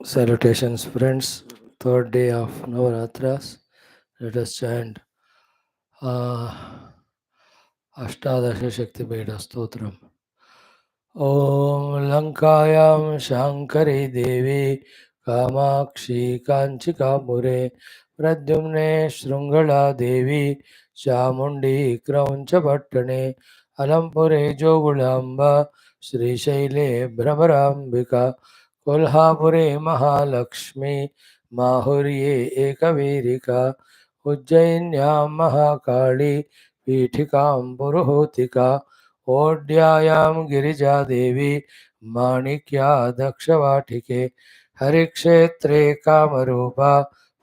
Salutations, friends. Third day of Navaratras. Let us chant Ashtadasha Shakti Veda Stotram. Om Lankayam Shankari Devi Kamakshi Kanchika Mure Pradyumne Shrungala Devi Chamundi Krauncha Pattane Alampure Jogulamba Sri Shaile Brahmarambika Kolhapure Mahalakshmi Mahurye Ekavirika Ujjainyam Mahakali Pithikam Puruhotika ओड्यायां Girija Devi माणिक्या दक्षवाटिके हरिक्षेत्रे Kamrupa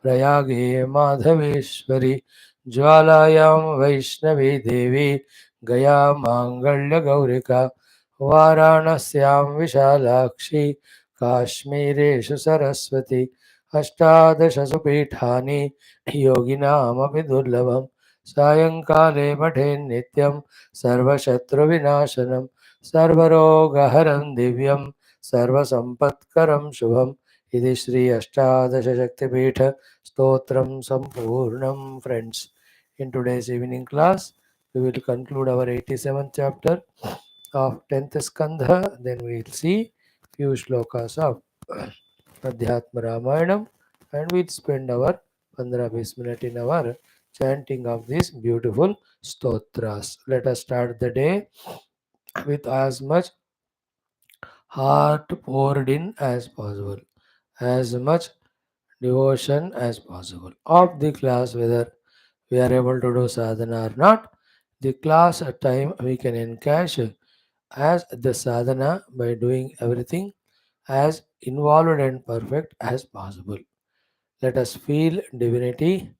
प्रयागे Madhaveshwari ज्वालायां Vaishnavi देवी गया माङ्गल्यगौरिका वाराणस्यां विशालाक्षी काश्मीरेषु सरस्वती अष्टादशसु पीठानि योगिनामपि दुर्लभम् सायंकाले पठे नित्यं सर्वशत्रुविनाशनं सर्वरोगहरं दिव्यं सर्वसम्पत्करं शुभम् इति Shri अष्टादशशक्तिपीठ stotram संपूर्णम. Friends, in today's evening class we will conclude our 87th chapter of 10th Skandha. Then we will see few shlokas of Adhyatma Ramayanam and we'll spend our 15-20 minutes in our chanting of these beautiful stotras. Let us start the day with as much heart poured in as possible, as much devotion as possible. Of the class, whether we are able to do sadhana or not, the class time we can encash as the sadhana by doing everything as involved and perfect as possible. Let us feel divinity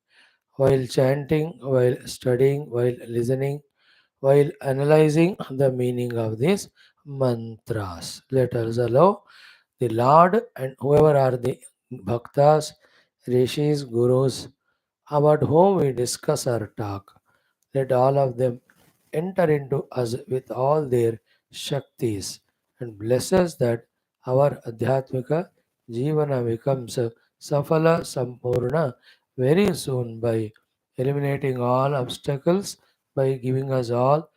while chanting, while studying, while listening, while analyzing the meaning of these mantras. Let us allow the Lord and whoever are the bhaktas, rishis, gurus about whom we discuss or talk. Let all of them enter into us with all their shaktis and bless us that our adhyatmika jivana becomes safala sampurna very soon by eliminating all obstacles, by giving us all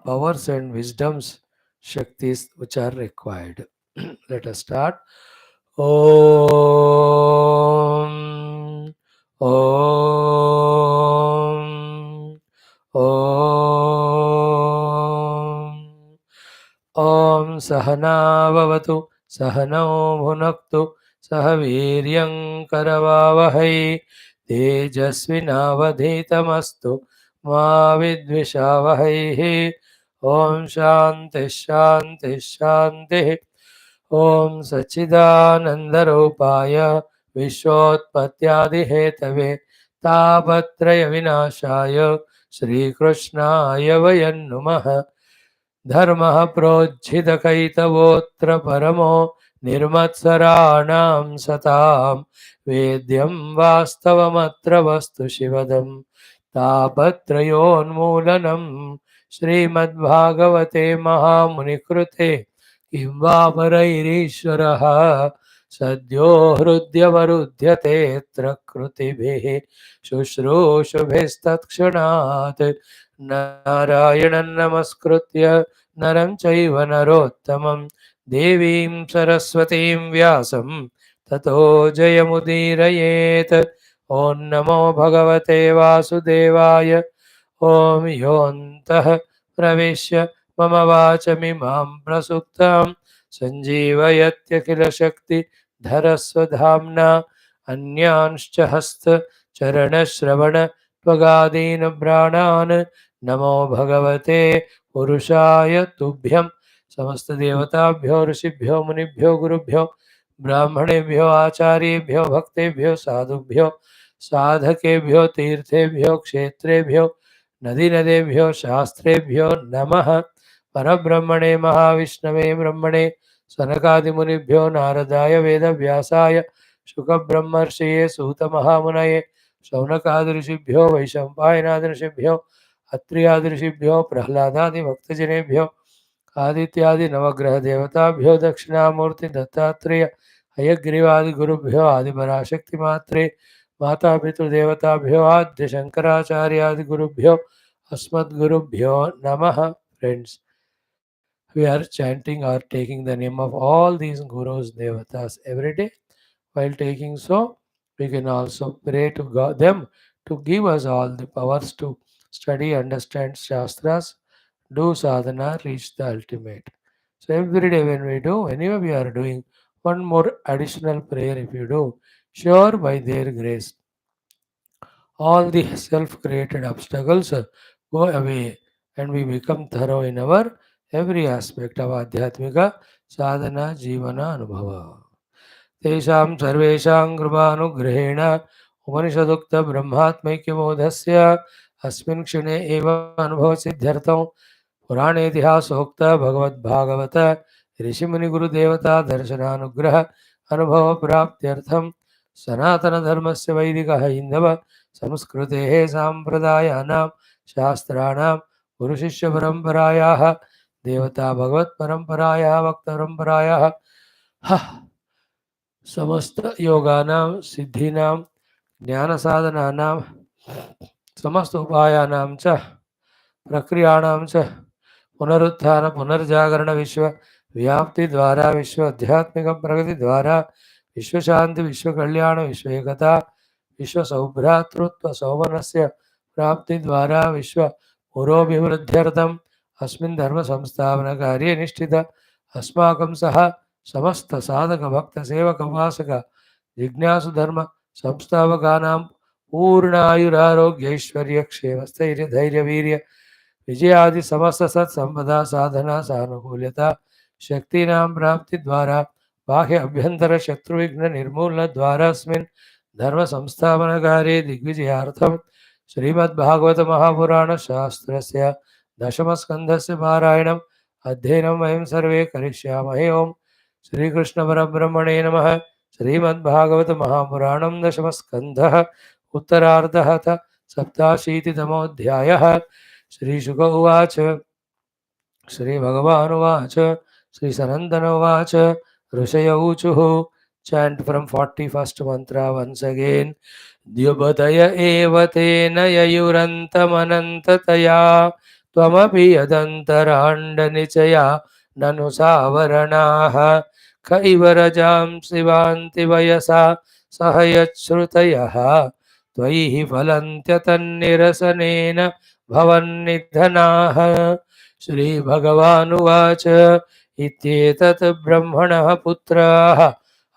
powers and wisdoms, shaktis which are required. Let us start. Om Om Om Om Sahana Vavatu Sahano Bhunaktu Sahaviryam Karavavahai Tejasvinavadhitamastu Ma Vidvishavahai. Om Shanti Shanti Shanti. ओम सच्चिदानंदरूपाय विश्वोत्पत्त्यादिहेतवे तापत्रय विनाशाय श्रीकृष्णाय वयं नुमः. धर्मः प्रोज्झितकैतवोऽत्र परमो निर्मत्सराणां सतां वेद्यं वास्तवमत्र वस्तु शिवदं तापत्रयोन्मूलनं श्रीमद्भागवते महामुनिकृते किं वा परैरीश्वरः सद्यो हृद्यवरुध्यतेऽत्र कृतिभिः शुश्रूषुभिस्तत्क्षणात् नारायणं नमस्कृत्य नरं चैव नरोत्तमं देवीं सरस्वतीं व्यासं ततो जयमुदीरयेत्. ॐ नमो भगवते वासुदेवाय. ॐ योऽन्तः प्रविश्य मम वाचमिमां प्रसुप्तां सञ्जीवयत्यखिलशक्तिधरस्वधाम्ना अन्यांश्च हस्तचरणश्रवणत्वगादीन् प्राणान् नमो भगवते पुरुषाय तुभ्यं. समस्त देवताभ्यो ऋषिभ्यो मुनिभ्यो गुरुभ्यो ब्राह्मणेभ्यो आचार्येभ्यो भक्तेभ्यो साधुभ्यो साधकेभ्यो तीर्थेभ्यो क्षेत्रेभ्यो नदीनदेभ्यो शास्त्रेभ्यो नमः. परब्रह्मणे महाविष्णवे ब्रह्मणे सनकादिमुनिभ्यो नारदाय वेदव्यासाय शुकब्रह्मर्षये सूतमहामुनये शौनकादिऋषिभ्यो वैशम्पायनादिऋषिभ्यो अत्र्यादिऋषिभ्यो प्रह्लादादिभक्तजनेभ्यो आदित्यादि नवग्रह देवताभ्यो दक्षिणामूर्ति दत्तात्रेय हयग्रीवादि गुरुभ्यो आदिपराशक्ति मात्रे माता पितृदेवताभ्यो आद्य शंकराचार्यादि गुरुभ्यो अस्मद्गुरुभ्यो नमः. Friends, we are chanting or taking the name of all these gurus, devatas every day. While taking so, we can also pray to God, them to give us all the powers to study, understand Shastras, do sadhana, reach the ultimate. So every day when we do, whenever we are doing one more additional prayer, if you do, sure by their grace, all the self-created obstacles go away and we become thorough in our every aspect of Adhyatmika sadhana, jivana, anubhava. तेषां सर्वेषां कृपानुग्रहेण उपनिषदुक्तब्रह्मात्मैक्यबोधस्य अस्मिन् क्षणे एव अनुभवसिद्ध्यर्थं पुराणेतिहासोक्त भगवद्भागवत ऋषिमुनिगुरुदेवता दर्शनानुग्रह अनुभवप्राप्त्यर्थं सनातनधर्मस्य वैदिकः हिन्दव संस्कृतेः साम्प्रदायानां शास्त्राणां गुरुशिष्यपरम्परायाः देवता भगवत्परम्परायाः भक्तपरम्परायाः समस्त योगानां सिद्धीनां ज्ञानसाधनानां समस्त उपायानां च प्रक्रियाणां च पुनरुत्थान पुनर्जागरण विश्व व्याप्ति द्वारा विश्व आध्यात्मिक प्रगति द्वारा विश्व शांति विश्व कल्याण विश्व एकता विश्व सौभ्रातृत्व सौमनस्य प्राप्ति द्वारा विश्व पुरोभिवृद्ध्यर्थम् अस्मिन् धर्म संस्थापन कार्ये निष्ठित अस्माकं सह समस्त साधक भक्त सेवक उपासक जिज्ञासु धर्म संस्थापकानां पूर्ण आयुरारोग्य ऐश्वर्य क्षेम स्थैर्य धैर्य वीर्य विजयादि समस्त सत्संपदा साधना सानुकूल्यता शक्तीनां प्राप्ति द्वारा बाह्य अभ्यंतर शत्रुविघ्न निर्मूलन द्वारा अस्मिन् धर्म संस्थापन कार्ये दिग्विजयार्थं श्रीमद्भागवत महापुराण शास्त्रस्य दशम स्कंधस्य पारायणम् अध्ययनं वयं सर्वे करिष्यामहे. ओम श्री कृष्ण परब्रह्मणे नमः. श्रीमद्भागवत महापुराणं दशम स्कंधः उत्तरार्धः अथ सप्ताशीतितमोऽध्यायः. श्रीशुक उवाच श्रीभगवानुवाच श्रीसनन्दनोवाच ऋषय ऊचुः. Chant from 41st mantra once again. द्युपतय एव तेन ययुरन्तमनन्ततया त्वमपि यदन्तराण्डनिचया ननु सावरणाः कैवरजांसि वान्ति वयसा सह यच्छ्रुतयः त्वयि हि फलन्त्यतन्निरसनेन भवन्निधनाः. श्रीभगवानुवाच इत्येतत् ब्रह्मणः पुत्राः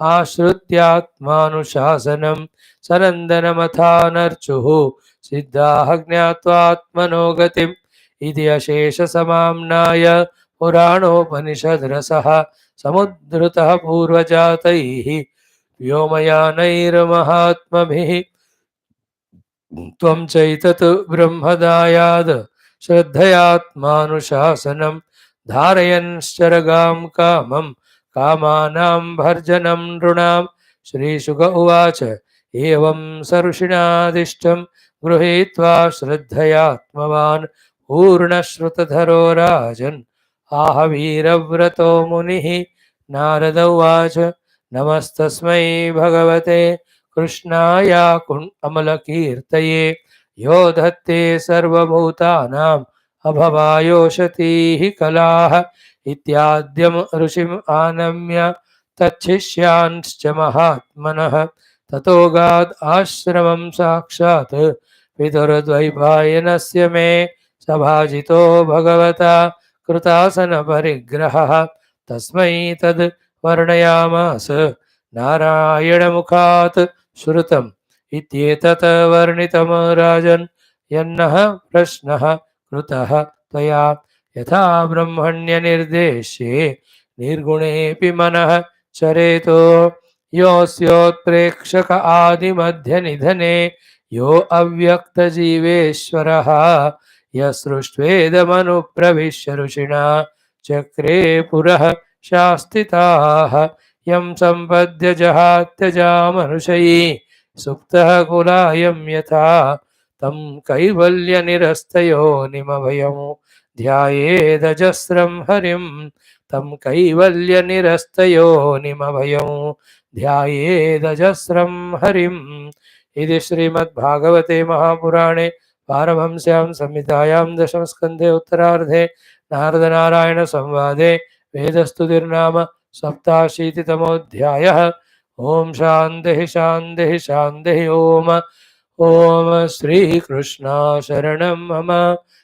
आश्रित्यात्मानुशासनं सनन्दनमथानर्चुः सिद्धाः ज्ञात्वात्मनो गतिम् इति अशेषसमाम्नाय पुराणोपनिषद्रसः समुद्धृतः पूर्वजातैः व्योमयानैर्महात्मभिः. त्वं चैतत् ब्रह्मदायाद श्रद्धयात्मानुशासनं धारयन्श्चरगां कामं कामानां भर्जनं नृणां. श्रीशुक उवाच एवं ऋषिणादिष्टं गृहीत्वा श्रद्धयात्मवान् पूर्णश्रुतधरो राजन् आह वीरव्रतो मुनिः. नारद उवाच नमस्तस्मै भगवते कृष्णाय अमलकीर्तये यो धत्ते सर्वभूतानाम् अभवायोषतीः कलाः. इत्याद्यं ऋषिम् आनम्य तच्छिष्यान्श्च महात्मनः ततोगाद् आश्रमं साक्षात् पितुर्द्वैपायनस्य मे सभाजितो भगवता कृतासनपरिग्रहः. तस्मै तद् वर्णयामास नारायणमुखात् श्रुतम् इत्येतत् वर्णितं राजन्. यन्नः प्रश्नः कृतः त्वया यथा ब्रह्मण्यनिर्देश्ये निर्गुणेऽपि मनः चरेतो योऽस्योत्प्रेक्षक आदिमध्यनिधने यो अव्यक्तजीवेश्वरः यसृष्ट्वेदमनुप्रविश्य ऋषिणा चक्रे पुरः शास्तिताः. यं सम्पद्य जहात्यजामनुषयी सुप्तः कुलायं यथा तं कैवल्यनिरस्तयो निमभयं ध्यायेदजस्रं हरिं तं कैवल्यनिरस्तयोनिमभयं ध्यायेदजस्रं हरिम्। इति श्रीमद्भागवते महापुराणे पारमहंस्यां संहितायां दशमस्कन्धे उत्तरार्धे नारदनारायणसंवादे वेदस्तुतिर्नाम सप्ताशीतितमोऽध्यायः। ओम शान्तिः शान्तिः शान्तिः। ओम ओम श्रीकृष्ण शरणं मम,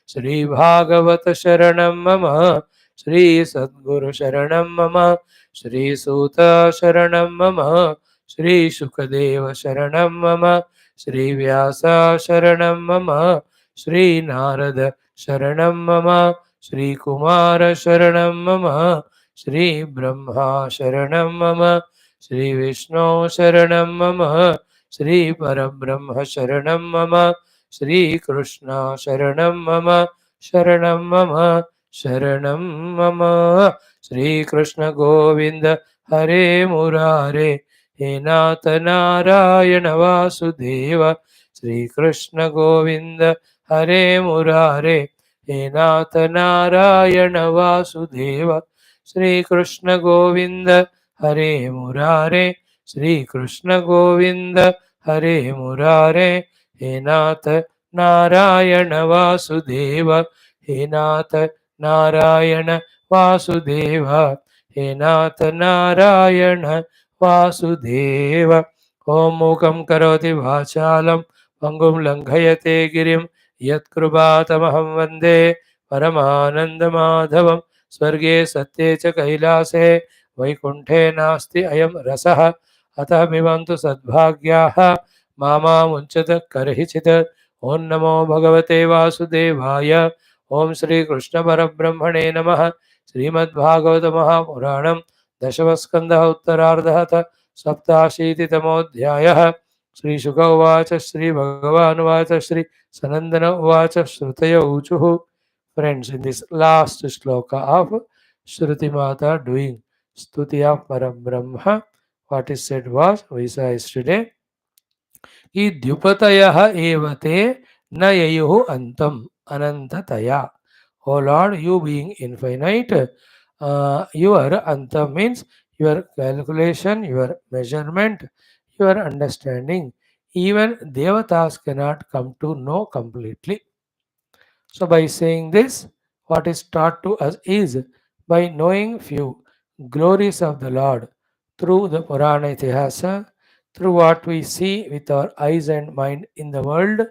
श्रीभागवत शरणं मम, श्रीसद्गुरु शरणं मम, श्रीसूत शरणं मम, श्रीशुकदेव शरणं मम, श्रीव्यास शरणं मम, श्रीनारद शरणं मम, श्रीकुमार शरणं मम, श्रीब्रह्मा शरणं मम, श्रीविष्णु शरणं मम, श्रीपरब्रह्म शरणं मम, श्रीकृष्ण शरणं मम, शरणं मम, शरणं मम। श्रीकृष्ण गोविंद हरे मुरारे, हे नाथ नारायण वासुदेव। श्रीकृष्ण गोविंद हरे मुरारे, हे नाथ नारायण वासुदेव। श्रीकृष्ण गोविंद हरे मुरारे, श्रीकृष्ण गोविंद हरे मुरारे, हे नाथ नारायण वासुदेव, हे नाथ नारायण वासुदेव, हे नाथ नारायण वासुदेव। ओम मूकं करोति वाचालं पंगुं लंघयते गिरिं यत्कृपातमहं वन्दे परमानन्दमाधवं। स्वर्गे सत्ये च कैलासे वैकुंठे नास्ति अयं रसः, अतः पिबन्तु सद्भाग्याः मामा मुञ्चत कर्हिचित्। ओं नमो भगवते वासुदेवाय। ओं श्रीकृष्ण परब्रह्मणे नमः। श्रीमद्भागवत महापुराणं दशमस्कन्धः उत्तरार्धः सप्ताशीतितमोऽध्यायः। श्रीशुक उवाच श्रीभगवानुवाच श्री सनन्दन उवाच श्रुतय ऊचुः। Friends, in this last shloka of Shruti Mata doing Stuti of Parabrahma, what is said was, we saw yesterday, कि द्युपतयः एवते न ययुः antam anantataya. O Lord, you being infinite, your antam means your calculation, your measurement, your understanding. Even devatas cannot come to know completely. So by saying this, what is taught to us is, by knowing few glories of the Lord through the Purana Itihasa, through what we see with our eyes and mind in the world,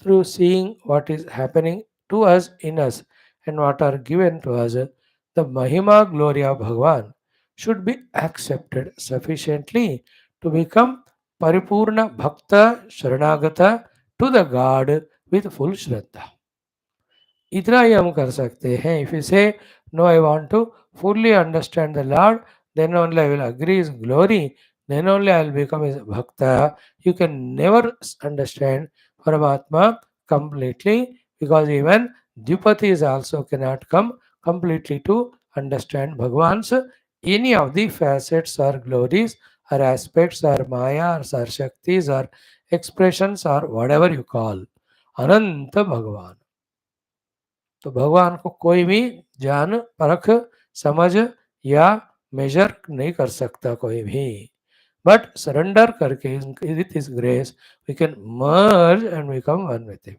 through seeing what is happening to us in us and what are given to us, the Mahima glory of Bhagavan should be accepted sufficiently to become Paripurna Bhakta Sharanagata to the God with full Shraddha. इतना ही हम कर सकते हैं. If you say, no, I want to fully understand the Lord, then only I will agree His glory, then only I will become His Bhakta. You can never understand Paramatma completely, because even Dvipatis also cannot come completely to understand Bhagavan's any of the facets or glories or aspects or Maya or Shaktis or expressions or whatever you call. Ananta Bhagavan. तो भगवान को कोई भी जान परख समझ या major नहीं कर सकता कोई भी. बट सरेंडर करके with his grace we can merge and become one with him.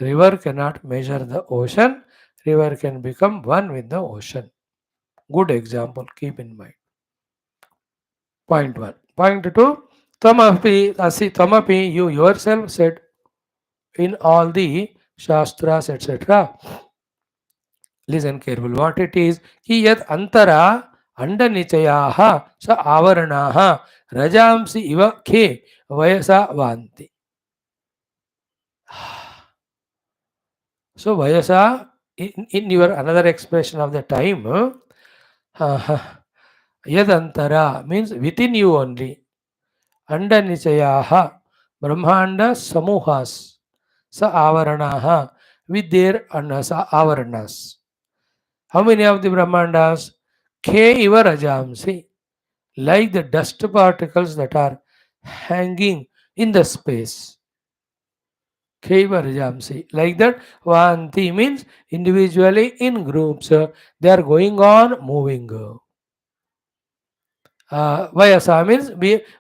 River can not measure the ocean, river can become one with the ocean. Good example, keep in mind. Point one. Point two, तमपि असि तमपि you yourself said in all the shastras etc. Listen careful what it is. Ki yat antara andanichayaha sa avaranaha rajamsi iva khe vayasa vanti. So vayasa, in your another expression of the time, yad antara means within you only. Andanichayaha brahmanda samuhas sa avaranaha, with their avaranas. How many of the brahmandas? Khe iva rajamsi, like the dust particles that are hanging in the space. Kheva Rajamsi. Like that, Vanti means individually in groups. They are going on moving. Vyasa means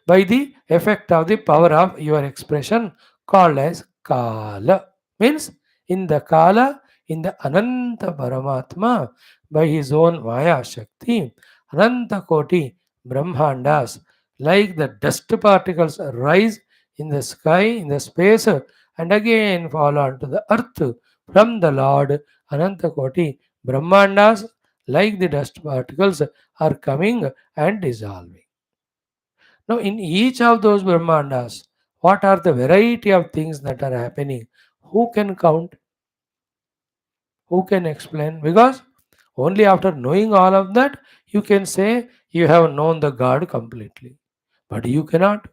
by the effect of the power of your expression called as Kala. Means in the Kala, in the Ananta Paramatma, by his own Maya Shakti, Ananta Koti Brahmandas, like the dust particles rise in the sky, in the space, and again fall onto the earth from the Lord. Ananta Koti Brahmandas, like the dust particles, are coming and dissolving. Now, in each of those Brahmandas, what are the variety of things that are happening? Who can count? Who can explain? Because only after knowing all of that, you can say you have known the God completely. But you cannot.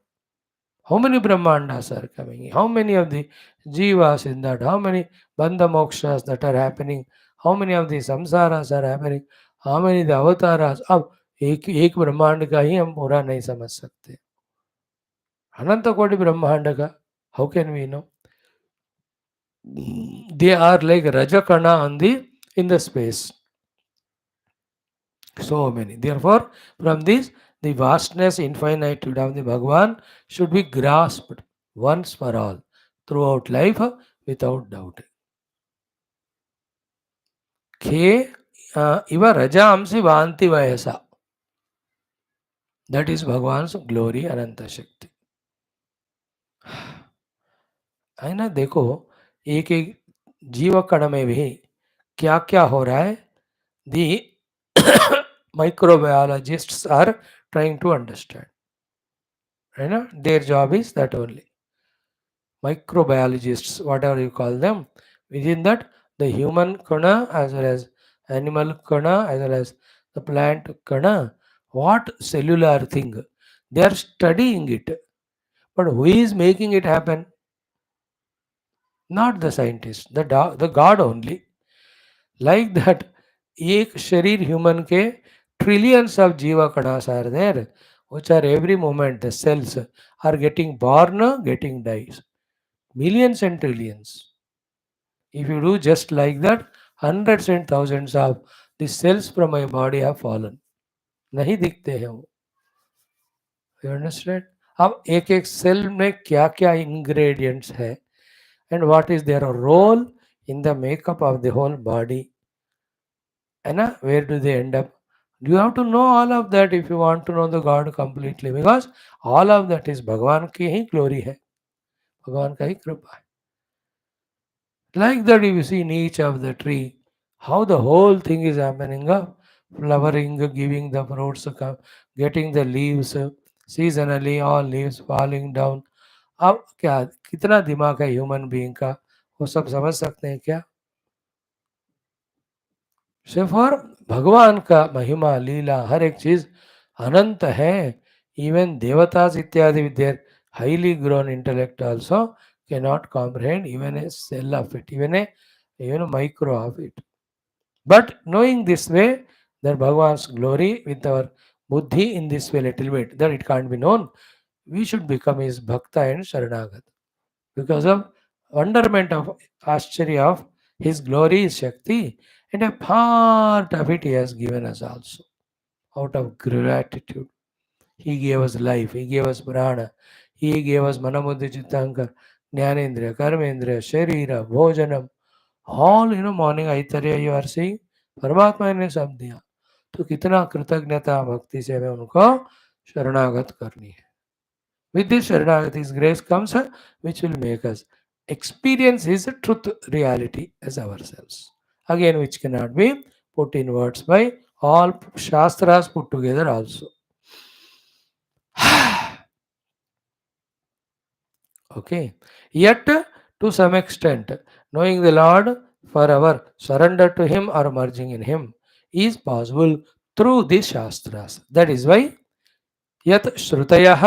How many Brahmandas are coming? How many of the Jivas in that? How many Bandha Mokshas that are happening? How many of the Samsaras are happening? How many the Avataras? अब एक ब्रह्मांड का ही हम पूरा नहीं समझ सकते. अनंत कोटि ब्रह्मांड का how can we know? They are like Rajakana on the in the space. So many. Therefore, from this, the vastness, infinitude of the Bhagavan should be grasped once for all throughout life without doubt. Ke iva raja amsi vanti vayasa. That is Bhagavan's glory, Ananta Shakti. है ना, देखो एक एक जीव कण में भी क्या क्या हो रहा है. The microbiologists are trying to understand. You know, their job is that only. Microbiologists, whatever you call them, within that, the human kana as well as animal kana as well as the plant kana, what cellular thing, they are studying it. But who is making it happen? Not the scientist, the God only. Like that, एक शरीर human के trillions of jiva kanas are there, which are every moment the cells are getting born, getting dies. Millions and trillions. If you do just like that, hundreds and thousands of the cells from my body have fallen. नहीं दिखते हैं वो. You understand? अब एक एक cell में क्या क्या ingredients है and what is their role in the makeup of the whole body. And where do they end up? You have to know all of that if you want to know the God completely, because all of that is भगवान की ही glory है, भगवान का ही कृपा है. Like that, you see in each of the tree, how the whole thing is happening up, flowering, giving the fruits, getting the leaves, seasonally all leaves falling down. अब क्या कितना दिमाग है ह्यूमन बीइंग का, वो सब समझ सकते हैं क्या? सिर्फ और भगवान का महिमा लीला हर एक चीज अनंत है. इवन देवतास इत्यादि विद्या highly grown intellect also cannot comprehend even a cell of it, even a micro of it. But knowing this way, that Bhagavan's glory with our buddhi in this way little bit, that it can't be known, we should become his bhakta and sharanagata. Because of wonderment of Ashcharya of his glory is Shakti, and a part of it he has given us also. Out of gratitude, he gave us life, he gave us prana, he gave us Manabuddhi Chittankar, Jnanendriya, Karmendriya, Sharira, Bhojanam. All morning Aitarya you are seeing, परमात्मा ने सब दिया. तो कितना कृतज्ञता भक्ति से हमें उनको शरणागत करनी है. With this Sharanagati, His grace comes, which will make us experience His truth reality as ourselves. Again, which cannot be put in words by all Shastras put together also. Okay. Yet, to some extent, knowing the Lord forever, surrender to Him or merging in Him is possible through these Shastras. That is why यत श्रुतयः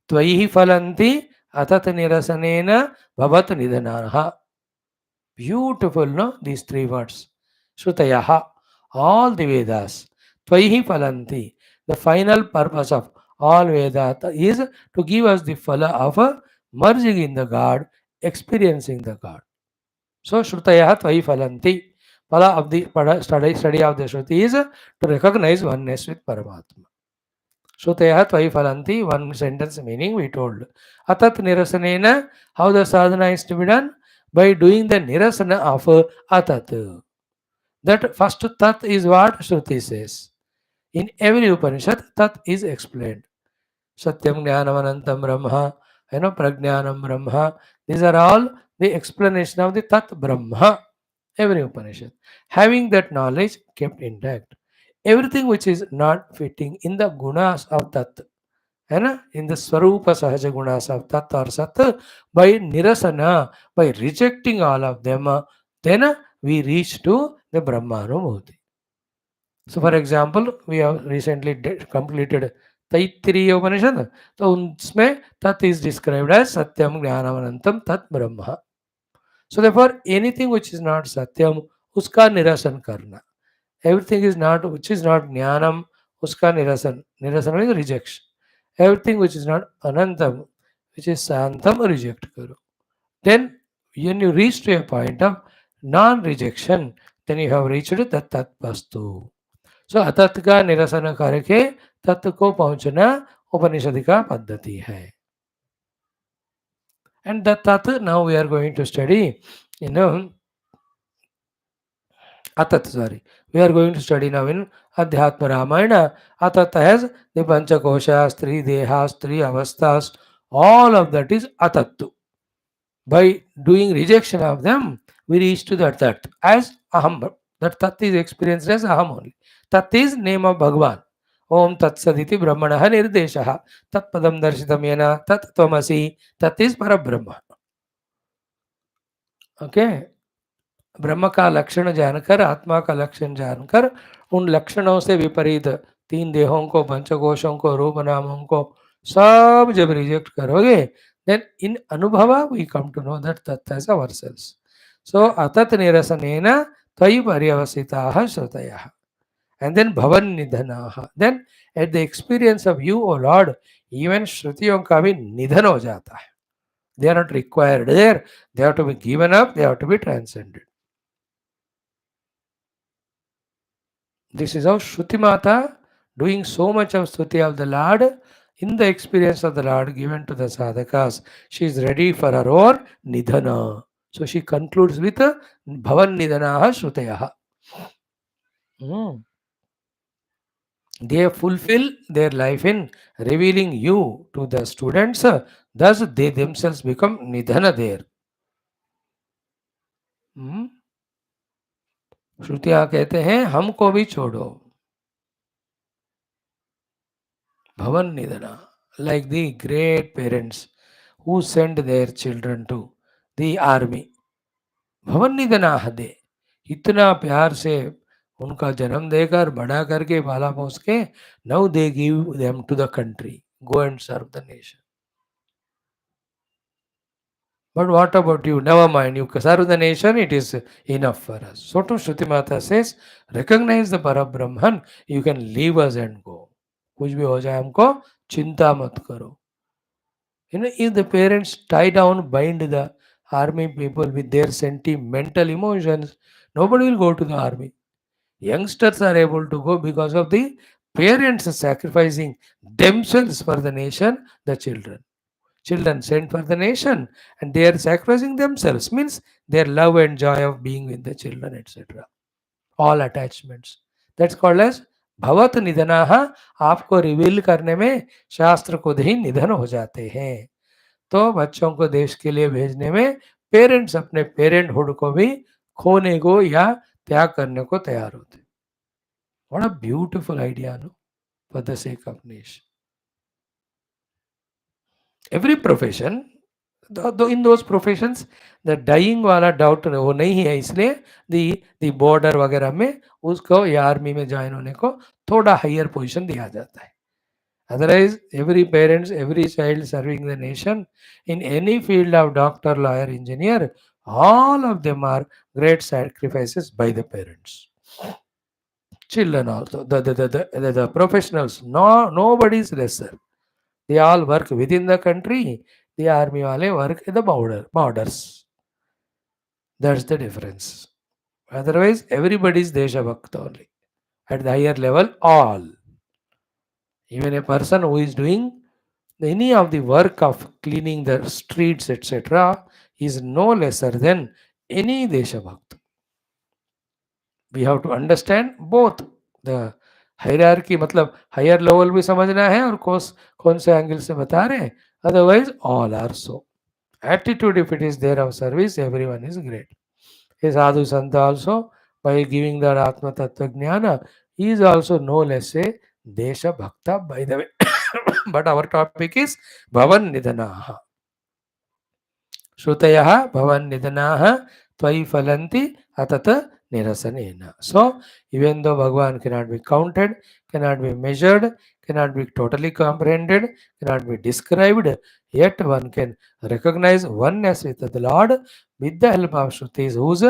त्वयि फलन्ति अतत निरसनेन भवत निधनाः. Beautiful, no? These three words. Shrutayaha, all the Vedas. Tvaihi Phalanti. The final purpose of all Vedanta is to give us the phala of merging in the God experiencing the God. So Shrutaya Tvai Phalanti. Phala of the study of the Shruti is to recognize oneness with Paramatma. Shrutaya Tvai Phalanti, one sentence meaning we told. Atat Nirasanena, how the sadhana is to be done? By doing the Nirasana of Atat. That first Tat is what Shruti says. In every Upanishad, Tat is explained. Satyam Jnanavanantam Brahma, Pragnanam Brahma. These are all the explanation of the Tat Brahma. Every Upanishad. Having that knowledge kept intact. Everything which is not fitting in the gunas of Tat, in the Swarupa Sahaja gunas of Tat or Sat, by Nirasana, by rejecting all of them, then we reach to the Brahmanubhuti. So, for example, we have recently completed Taittiriya Upanishad. तो उसमें tat is described as Satyam Jnanavanantam Tat Brahma. So therefore, anything which is not Satyam, uska nirasan karna. Everything is not which is not Jnanam, uska nirasan. Nirasan means rejection. Everything which is not Anantam, which is Santam, reject karo. Then when you reach to a point of non-rejection, then you have reached the Tat Vastu. सो अतत का निरसन करके तत्व को पहुंचना उपनिषद का पद्धति है. And that tat now we are going to study, we are going to study now in Adhyatma Ramayana. Atat has the Panchakoshas, three dehas, three avasthas, all of that is atattu. By doing rejection of them, we reach to that tat as aham. That tat is experienced as aham only. Tat is name of Bhagavan. Om Tat Saditi Brahmana Nirdeshaha. Tat Padam Darshitam Yena Tat Tvamasi. Tat is Parabrahma. Okay. ब्रह्म का लक्षण जानकर, आत्मा का लक्षण जानकर, उन लक्षणों से विपरीत तीन देहों को, पंचकोशों को, रूप नामों को सब जब रिजेक्ट करोगे, then in anubhava we come to know that tattva is ourselves. So atat nirasanena tvayi paryavasitaha shrutayah. And then bhavan nidhanaha. Then at the experience of you, O Lord, even श्रुतियों का भी निधन हो जाता है. They are not required there. They have to be given up. They have to be transcended. This is how Shruti Mata, doing so much of Stuti of the Lord, in the experience of the Lord given to the sadhakas, she is ready for her own nidhana. So she concludes with Bhavan Nidhanaha Shrutayaha. They fulfill their life in revealing you to the students, thus they themselves become Nidhana there. श्रुतियाँ कहते हैं हमको भी छोड़ो. Bhavan Nidhana, like the great parents who send their children to the army. भवन निधना हदे, इतना प्यार से उनका जन्म देकर बड़ा करके पाला पोस के, now they give them to the country, go and serve the nation. But what about you? Never mind, you serve the nation, it is enough for us. So to Shruti Mata says, recognize the Parabrahman, you can leave us and go. कुछ भी हो जाए हमको चिंता मत करो. If the parents tie down, bind the army people with their sentimental emotions, nobody will go to the army. Youngsters are able to go because of the parents sacrificing themselves for the nation, the children. Children sent for the nation and they are sacrificing themselves, means their love and joy of being with the children, etc. All attachments. That's called as भवत निधनाहा. आपको reveal करने में शास्त्र खुद ही निधन हो जाते हैं. तो बच्चों को देश के लिए भेजने में पेरेंट्स अपने पेरेंटहुड को भी खोने को या त्याग करने को तैयार होते. What a beautiful idea, no? For the sake of nation. Every profession, though in those professions, the dying वाला डाउट वो नहीं है, इसलिए the border वगैरह में उसको या आर्मी में ज्वाइन होने को थोड़ा हायर पोजीशन दिया जाता है. Otherwise, every parents, every child serving the nation in any field of doctor, lawyer, engineer, all of them are great sacrifices by the parents. Children also, the professionals, nobody is lesser. They all work within the country. The army wale work at the borders. That's the difference. Otherwise, everybody is Desha Bhakta only. At the higher level, all. Even a person who is doing any of the work of cleaning the streets, etc., is no lesser than any Desha Bhakta. We have to understand both the hierarchy, मतलब higher level भी समझना है और कौन से angle से बता रहे हैं. Otherwise, all are so. Attitude, if it is there of service, everyone is great. A sadhu santa also, by giving that Atma Tattva Jnana, he is also no less a Desha Bhakta, by the way. But our topic is Bhavan Nidanaha. Shrutayah Bhavan Nidanaha Tvai Phalanti Atata Nirasanena. So, even though Bhagavan cannot be counted, cannot be measured, cannot be totally comprehended, cannot be described, yet one can recognize oneness with the Lord with the help of Shrutis, whose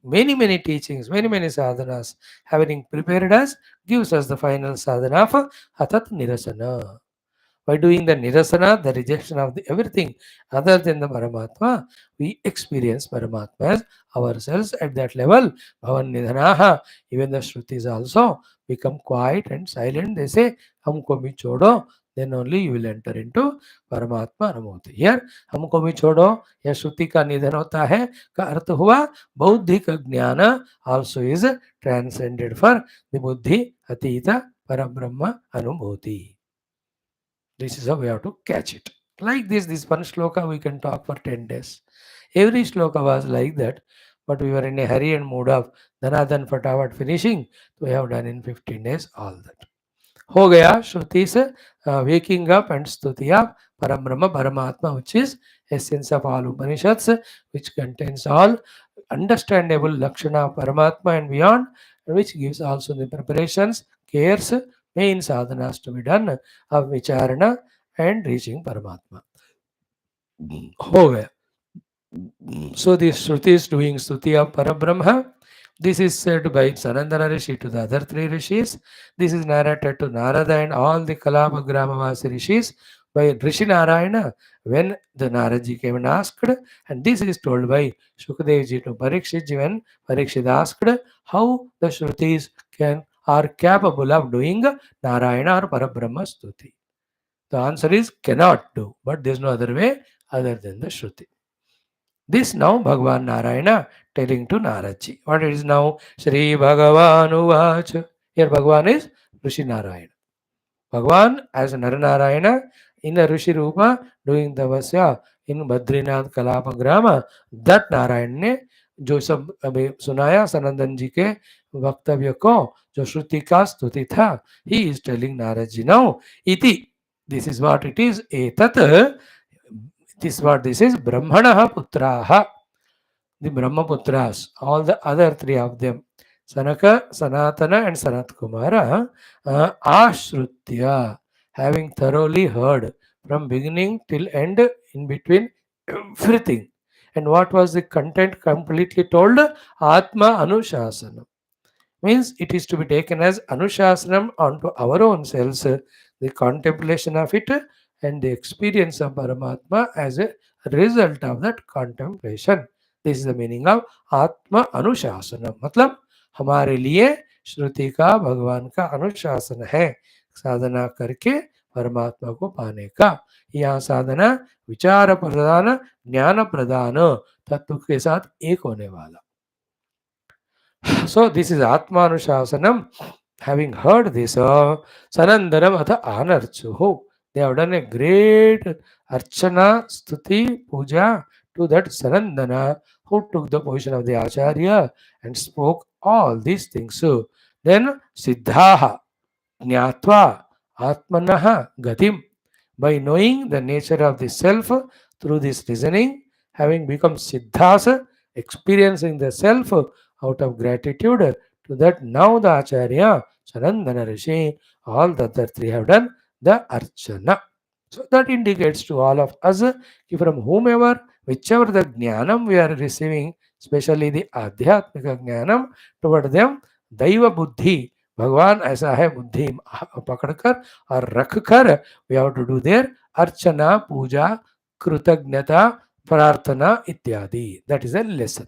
many teachings, many sadhanas having prepared us, gives us the final sadhana of Atat Nirasana. By doing the nirasana, the rejection of everything other than the Paramatma, we experience Paramatma as ourselves at that level. Bhavan Nidhanaha, even the Shrutis also become quiet and silent. They say, Humko bhi chodo, then only you will enter into Paramatma Anumoti. Here, Humko bhi chodo, या श्रुति का निधन होता है का अर्थ हुआ बौद्धिक ज्ञान also is transcended for the buddhi atita parabrahma anubhuti. This is how we have to catch it. Like this one shloka we can talk for 10 days. Every shloka was like that, but we were in a hurry and mood of Dhanadhan Fatavat finishing. So we have done in 15 days all that. हो गया श्रुति से waking up and stuti of Parambrahma Paramatma, which is essence of all Upanishads, which contains all understandable Lakshana of Paramatma and beyond, and which gives also the preparations, cares, main sadhanas to be done of Vicharana and reaching Paramatma. हो गया. So the Shruti is doing Stuti of Parabrahma. This is said by Sanandana Rishi to the other three Rishis. This is narrated to Narada and all the Kalapa Gramavasi Rishis by Rishi Narayana when the Naraji came and asked. And this is told by Shukadevji to Parikshitji when Parikshit asked how the Shrutis are capable of doing Narayana or Parabrahma Stuti. The answer is cannot do, but there is no other way other than the Shruti. This now Bhagavan Narayana telling to Naradji. What it is now? Shri Bhagavan Uvach. Here Bhagavan is Rishi Narayana. Bhagavan as Naranarayana in a Rishi Rupa doing the Vasya in Badrinath Kalapa Grama. That Narayana ने जो सब अभी सुनाया सनंदन जी के वक्तव्य को जो श्रुति का स्तुति था, he is telling Narad ji now iti. This is what it is. Etat. This what this is. Brahmanaha putraha. The Brahmaputras, all the other three of them, Sanaka, Sanatana, and Sanat Kumara, Ashrutya, having thoroughly heard from beginning till end, in between everything. And what was the content completely told? Atma Anushasana. Means it is to be taken as Anushasanam onto our own selves, the contemplation of it and the experience of Paramatma as a result of that contemplation. This is the meaning of आत्म अनुशासन. मतलब हमारे लिए श्रुति का भगवान का अनुशासन है साधना करके परमात्मा को पाने का. यह साधना विचार प्रदान ज्ञान प्रदान तत्व के साथ एक होने वाला. So this is Atmanuशासनम. Having heard this, Sanandanam atha anarchuhu. They have done a great archana, stuti, puja to that Sanandana who took the position of the Acharya and spoke all these things. So then Siddhaha Jnatva Atmanaha Gatim. By knowing the nature of the self through this reasoning, having become Siddhas, experiencing the self out of gratitude to that now the Acharya, Sanandana Rishi, all the other three have done the Archana. So that indicates to all of us from whomever, whichever the Jnanam we are receiving, especially the Adhyatmika Jnanam, toward them, Daiva Buddhi, भगवान ऐसा है बुद्धि पकड़कर और रखकर we have to do their Archana Puja Krutagnata, Prarthana, Ityadi. That is a lesson.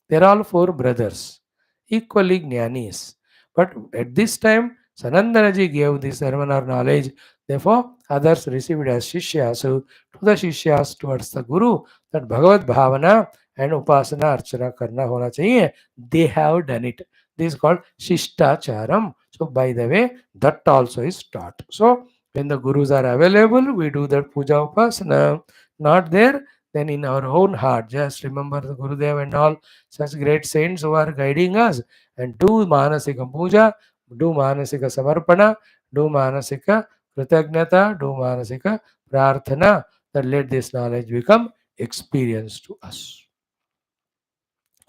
They are all four brothers, equally jnanis. But at this time, Sanandanaji gave this seminar knowledge. Therefore, others received as Shishyas to the Shishyas towards the Guru that Bhagavad Bhavana and Upasana Archana Karna hona chahiye. They have done it. This is called Shishtacharam. So, by the way, that also is taught. So, when the Gurus are available, we do that Puja Upasana. Not there, then in our own heart, just remember the Gurudev and all such great saints who are guiding us and do Manasika Puja, do Manasika Samarpana, do Manasika Kritagnata, do Manasika Prarthana, that let this knowledge become experience to us.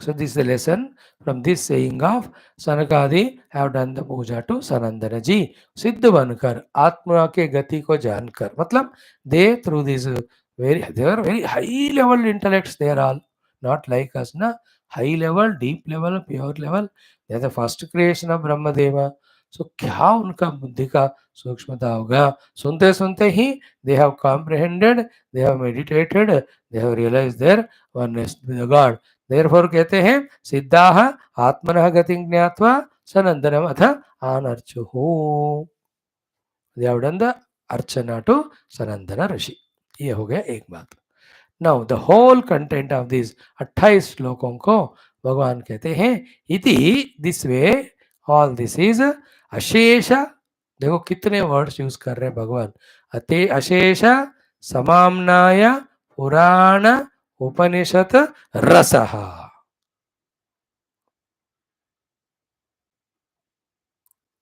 So this is the lesson from this saying of Sanakadi have done the puja to Sanandana ji. सिद्ध बनकर आत्मा के गति को जानकर मतलब they through this they are very high level intellects, they are all not like us na, high level, deep level, pure level, they are the first creation of Brahma Deva. So क्या उनका बुद्धि का सूक्ष्मता होगा, सुनते सुनते ही they have comprehended, they have meditated, they have realized their oneness with the God. Therefore कहते हैं सिद्धाः आत्मनः गतिं ज्ञात्वा सनंदनम अथ आनर्चुः. They have done the archana to Sanandan rishi. ये हो गया एक बात. Now the whole content of this 28 श्लोकों को भगवान कहते हैं इति this way all this is अशेष. देखो कितने वर्ड्स यूज कर रहे हैं भगवान. अते अशेष समाम्नाय पुराण उपनिषद रसः.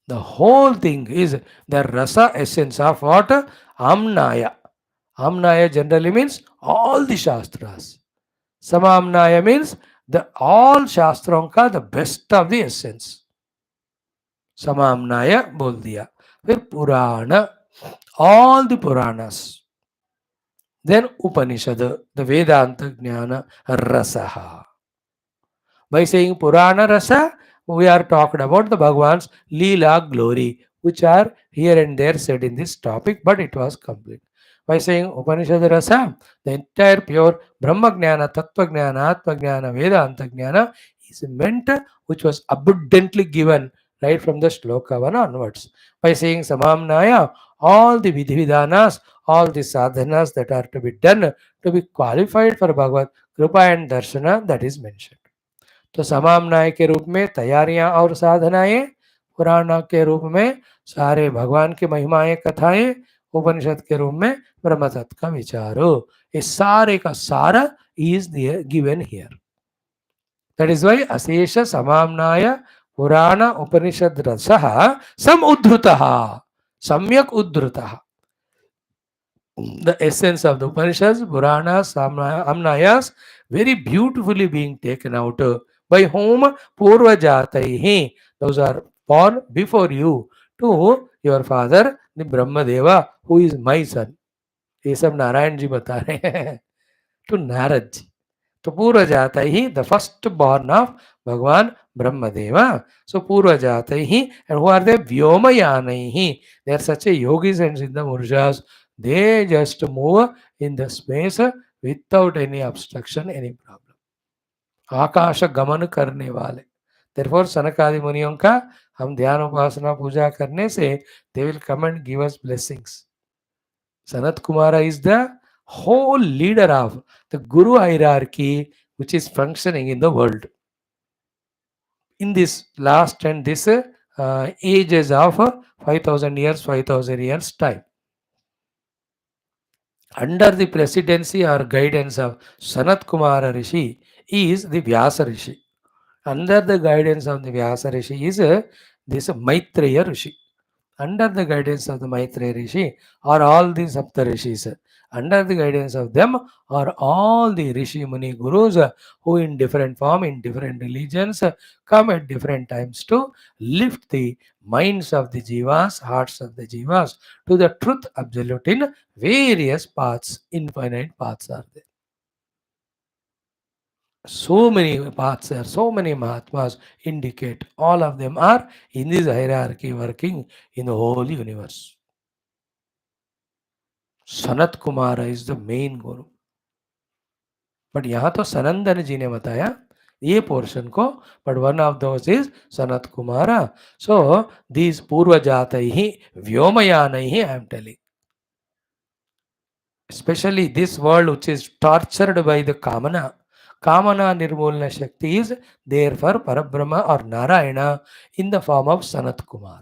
The whole thing is the rasa essence of what? Amnaya. Amnaya generally means all the Shastras. Samamnaya means the all Shastron ka the best of the essence. Samamnaya bol diya. फिर Purana, all the Puranas. Then Upanishad, the Vedanta Jnana Rasaha. By saying Purana Rasa, we are talking about the Bhagwan's Leela glory, which are here and there said in this topic, but it was complete. By saying Upanishad Rasa, the entire pure Brahma Jnana, Tattva Jnana, Atma Jnana, Vedanta Jnana is meant, which was abundantly given right from the Shloka 1 onwards. By saying Samamnaya, all the Vidhividanas, all the sadhanas that are to be done to be qualified for Bhagavad Kripa and Darshana, that is mentioned. तो समामनाय के रूप में तैयारियां और साधनाएं, पुराण के रूप में सारे भगवान की महिमाएं कथाएं, उपनिषद के रूप में ब्रह्म तत्व का विचारो. इस सारे का सारा is given here. That is why अशेष समामनाय पुराण उपनिषद रसः सम उद्धृतः सम्यक उद्धृतः. The essence of the Upanishads, Puranas, Amnayas, very beautifully being taken out. By whom? Purvajataihi. Those are born before you. To your father, the Brahma Deva, who is my son. ये सब नारायण जी बता रहे हैं. To Narad ji. तो पूर्व जाता ही the first born of भगवान ब्रह्मदेवा. सो पूर्व जाता ही एंड हु आर दे व्योमयान ही. They are such a yogis and सिद्ध मुर्जास. They just move in the space without any obstruction, any problem. आकाश गमन करने वाले. Therefore सनकादि मुनियों का हम ध्यान उपासना पूजा करने से they will come and give us blessings. Sanat Kumara is the whole leader of the Guru hierarchy which is functioning in the world. In this last and this ages of 5,000 years time. Under the presidency or guidance of Sanat Kumara Rishi is the Vyasa Rishi. Under the guidance of the Vyasa Rishi is this Maitreya Rishi. Under the guidance of the Maitreya Rishi are all the Sapta Rishis. Under the guidance of them are all the Rishi Muni Gurus who in different form, in different religions come at different times to lift the minds of the Jivas, hearts of the Jivas to the truth absolute in various paths, infinite paths are there. So many paths there, so many Mahatmas indicate. All of them are in this hierarchy working in the whole universe. Sanat Kumara is the main Guru. But यहाँ तो सनंदन जी ने बताया ये portion को, but one of those is Sanat Kumara. So these पूर्व जात ही व्योमयान ही I am telling, especially this world which is tortured by the kamana nirmulna shakti is there for Parabrahma or Narayana in the form of Sanat Kumar.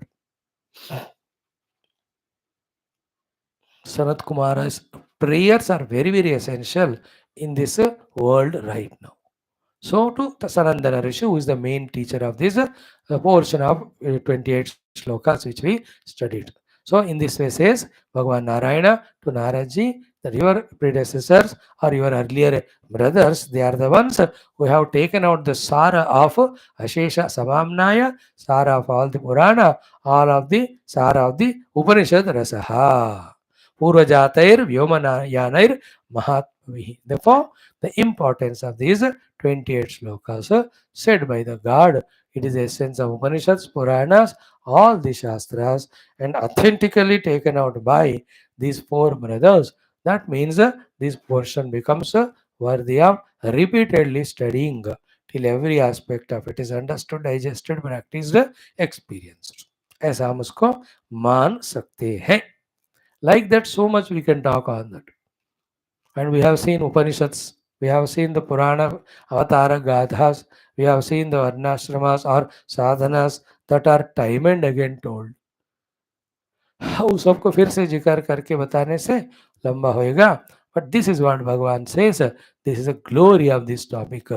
Sanat Kumar's prayers are very, very essential in this world right now. So to Sanandana Rishi, who is the main teacher of this portion of 28 shlokas which we studied. So in this way says Bhagavan Narayana to Naradji that your predecessors or your earlier brothers, they are the ones who have taken out the Sara of Ashesha Samamnaya, Sara of all the Purana, all of the Sara of the Upanishad Rasaha. Purvajatair Vyomanayanir Mahatmavihi. Therefore, the importance of these 28 shlokas said by the God, it is the essence of Upanishads, Puranas, all the Shastras, and authentically taken out by these four brothers. That means this portion becomes worthy of repeatedly studying till every aspect of it is understood, digested, practiced, experienced. ऐसा हम उसको मान सकते हैं. Like that, so much we can talk on that. And we have seen Upanishads, we have seen the Purana Avatara Gathas, we have seen the Varnashramas or Sadhanas that are time and again told. उस सबको फिर से जिक्र करके बताने से लंबा होएगा, but this is what Bhagavan says, this is a glory of this topic.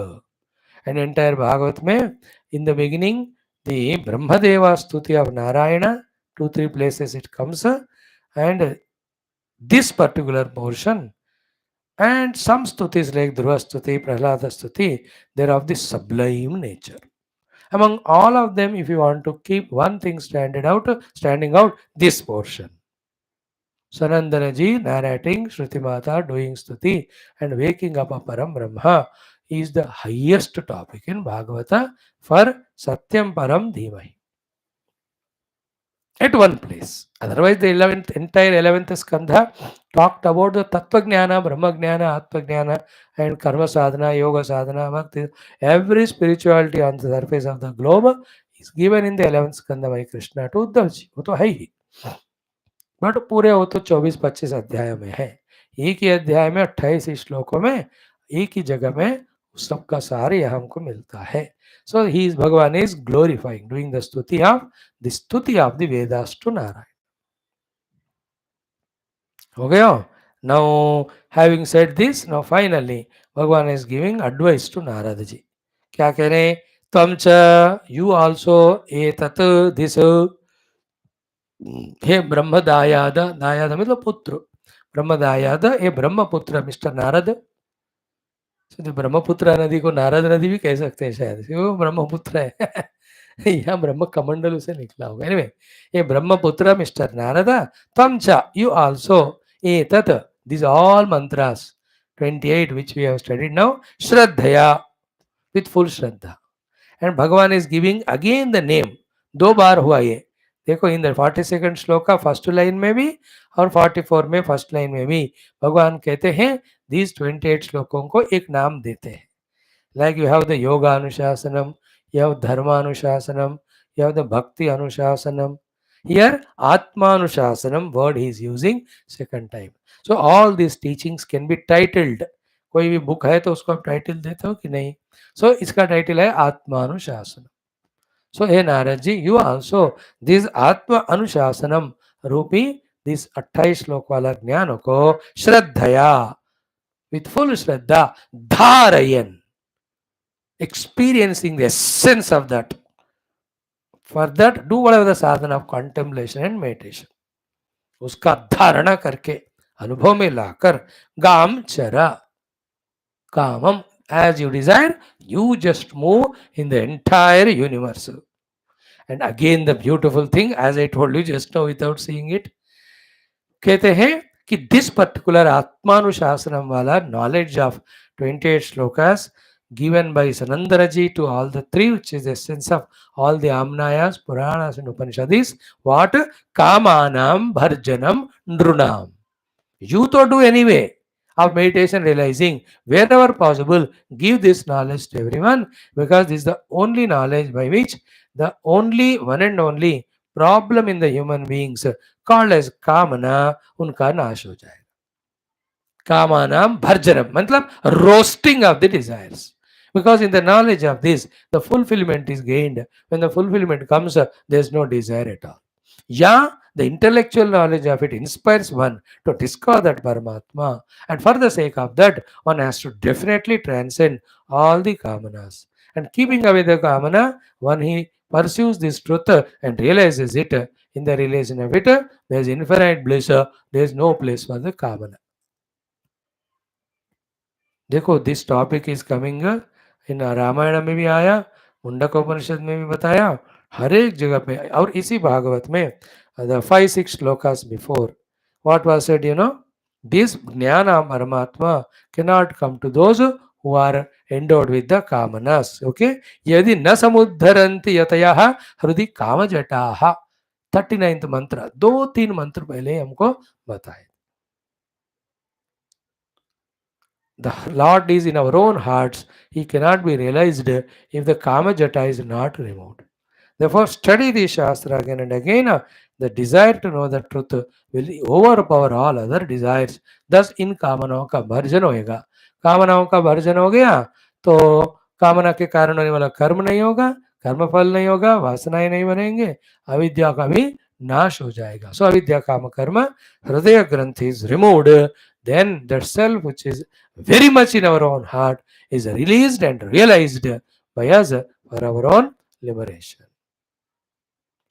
And entire Bhagavat में, in the beginning, the Brahmadeva Stuti of Narayana, 2-3 places it comes, and this particular portion, and some stutis like Dhruva Stuti, Prahlada Stuti, they are of the sublime nature. Among all of them, if you want to keep one thing standing out, this portion. Sanandanaji narrating Shruti Mata doing Stuti and waking up a Param Brahma is the highest topic in Bhagavata for Satyam Param Dhimahi. At one place. Otherwise, the entire 11th Skandha talked about the Tattva Jnana, Brahma Jnana, Atma Jnana, and Karma Sadhana, Yoga Sadhana, Bhakti. Every spirituality on the surface of the globe is given in the 11th Skandha by Krishna to Uddhavji. वो तो है ही, but पूरे वो तो 24-25 अध्याय में है. एक ही अध्याय में 28 श्लोकों में एक ही जगह में सबका सार यह हमको मिलता है. So he is Bhagavan is glorifying, doing the stuti of the Vedas to Narayana. हो गया. Now having said this, now finally Bhagavan is giving advice to Narada ji. क्या कह रहे हैं? तम च, you also एतत् this, हे ब्रह्मदायाद, दायाद मतलब पुत्र, ब्रह्मदायाद हे ब्रह्मपुत्र मिस्टर नारद. ब्रह्मपुत्र नदी को नारद नदी भी कह सकते हैं शायद, वो ब्रह्मपुत्र है. यहाँ ब्रह्म कमंडल से निकला होगा. एनीवे, ये ब्रह्मपुत्र मिस्टर नारदा, तम च, यू आल्सो, एतत्, these all mantras 28 which we have studied now, श्रद्धया, with full Shraddha. And Bhagavan is giving again the name. 2 बार हुआ ये. देखो, in the 42nd shloka first line में भी और 44 में फर्स्ट लाइन में भी भगवान कहते हैं these 28 श्लोकों को एक नाम देते हैं. Like you have the yoga anushasanam, you have dharma anushasanam, you have the bhakti anushasanam. Here atma anushasanam word he is using second time. So all these teachings can be titled. कोई भी book है तो उसको आप title देते हो कि नहीं? So इसका टाइटल है आत्मा अनुशासनम. So hey Narad ji, you also this आत्मा अनुशासनम रूपी this 28 श्लोक वाला ज्ञान को श्रद्धया, with full Shraddha, धारयन, experiencing the essence of that. For that, do whatever the sadhana of contemplation and meditation. उसका धारणा करके अनुभव में लाकर गाम चरा, कामम, as you desire, you just move in the entire universe. And again the beautiful thing, as I told you just now without seeing it, कहते हैं कि this particular आत्मानुशासनम वाला knowledge of 28 shlokas given by Sanandaraji to all the three, which is the essence of all the Amnayas, Puranas and Upanishads, what? Kamanam Bharjanam Nrunam. You to do anyway. of meditation, realizing wherever possible, give this knowledge to everyone, because this is the only knowledge by which the only one and only problem in the human beings called as kamana उनका नाश हो जाएगा. कामानाम भर्जनम मतलब roasting of the desires. Because in the knowledge of this, the fulfillment is gained. When the fulfillment comes, there is no desire at all. Yeah, the intellectual knowledge of it inspires one to discover that Paramatma, and for the sake of that, one has to definitely transcend all the kamanas. And keeping away the kamana, one he pursues this truth and realizes it. In the realization of it, there is infinite bliss, there is no place for the kamana. देखो this topic is coming in Ramayana में भी आया, मुंडक उपनिषद में भी बताया, हर एक जगह पे. और इसी भागवत में the 5-6 shlokas before what was said, you know, this ज्ञान परमात्मा cannot come to those who are endowed with the कामनास. ओके, यदि न समुद्धरन्ति यतयः हृदि कामजटाः. 39th मंत्र, 2-3 मंत्र पहले हमको बताए. The Lord is in our own hearts. He cannot be realized if the Kama Jata is not removed. Therefore, study the Shastra again and again. The desire to know the truth will overpower all other desires. Thus, in कामनाओं का version होएगा. कामनाओं का version हो गया तो कामना के कारण होने वाला कर्म नहीं होगा, कर्म फल नहीं होगा, वासनाएं नहीं बनेंगे, अविद्या का भी नाश हो जाएगा. So, अविद्या काम कर्म हृदय ग्रंथि is removed. Then that self which is very much in our own heart is released and realized by us for our own liberation.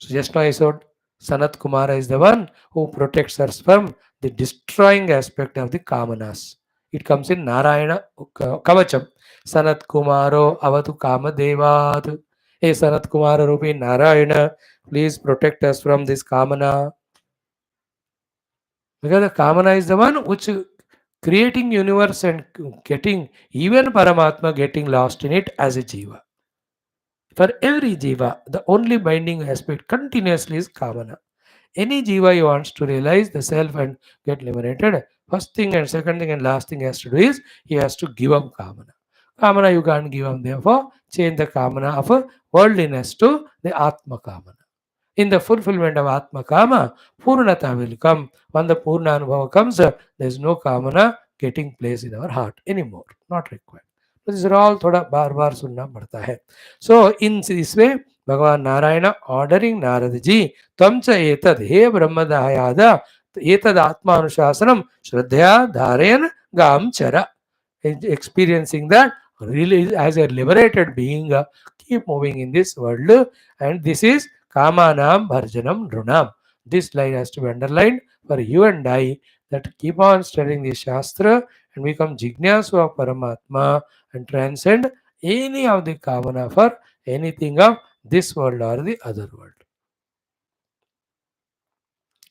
So just now I said Sanat Kumara is the one who protects us from the destroying aspect of the Kamanas. It comes in Narayana Kavacham. Sanat Kumaro Avatu Kamadevat. Hey Sanat Kumara Rupi Narayana, please protect us from this Kamana. Because the Kamana is the one which creating universe and getting even Paramatma getting lost in it as a jiva. For every jiva, the only binding aspect continuously is kamana. Any jiva who wants to realize the self and get liberated, first thing and second thing and last thing he has to do is he has to give up kamana. Kamana you can't give up, therefore change the kamana of worldliness to the Atma kamana. In the fulfillment of Atma Kama, Purnata will come. When the Purna Anubhava comes, there is no Kamana getting place in our heart anymore. Not required. These are all thoda बार बार सुनना पड़ता है. So in this way, भगवान Narayan ordering Narad ji, तम च एतद हे ब्रह्मदायाद एतद आत्मानुशासनम श्रद्धया धारयन गाम चरा. Experiencing that really as a liberated being, keep moving in this world, and this is Kamanam Bharjanam Drunam. This line has to be underlined for you and I, that keep on studying the Shastra and become Jignasu of Paramatma and transcend any of the Kamana for anything of this world or the other world.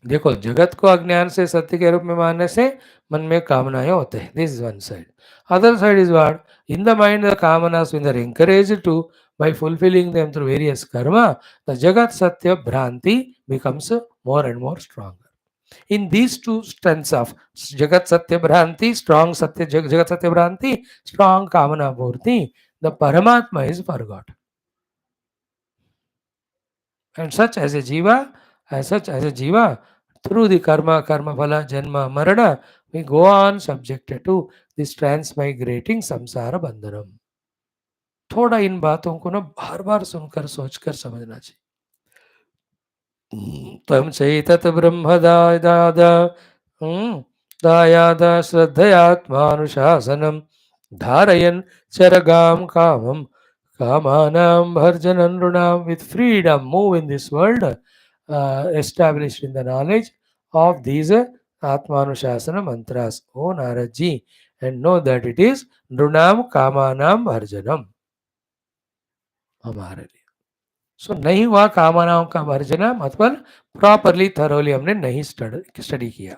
देखो जगत को अज्ञान से सत्य के रूप में मानने से मन में कामनाएं होते हैं. This is one side. Other side is what, in the mind the कामनास when they are encouraged to by fulfilling them through various karma, the jagat satya bhranti becomes more and more stronger. In these two strengths of jagat satya bhranti, strong satya jagat satya bhranti, strong kamana bhurti, the Paramatma is forgotten. And such as a jiva, through the karma phala, janma, marana, we go on subjected to this transmigrating samsara bandhanam. थोड़ा इन बातों को ना बार बार सुनकर सोचकर समझना चाहिए. तम चैतत ब्रह्मदायाद दायाद श्रद्धयात्मानुशासनम धारयन चरगाम कामम kamanam bharjanam runam. With freedom move in this world, established in the knowledge of these Atmanushasana mantras, O Naradji, and know that it is Nrunam Kamanam Bharjanam हमारे लिए. सो नहीं हुआ कामनाओं का भर्जना, मतलब प्रॉपरली थरोली हमने नहीं स्टडी किया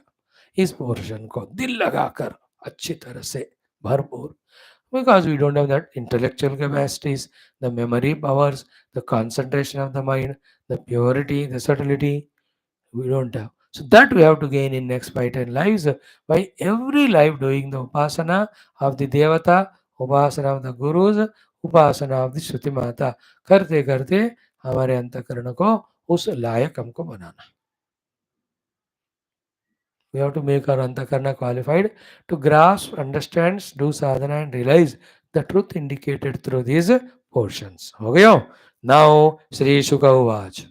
इस पोर्शन को दिल लगाकर अच्छी तरह से भरपूर. Because we don't have that intellectual capacities, the memory powers, the concentration of the mind, the purity, the subtlety, we don't have. So that we have to gain in next 5-10 lives by every life doing the upasana of the Devata, upasana of the Gurus, upasana of the Shruti Mata. करते करते हमारे अंतकरण को उस लायक हमको बनाना. We have to make our antakarna qualified to grasp, understand, do sadhana and realize the truth indicated through these portions. हो गया? Now Sri Shuka Uvach.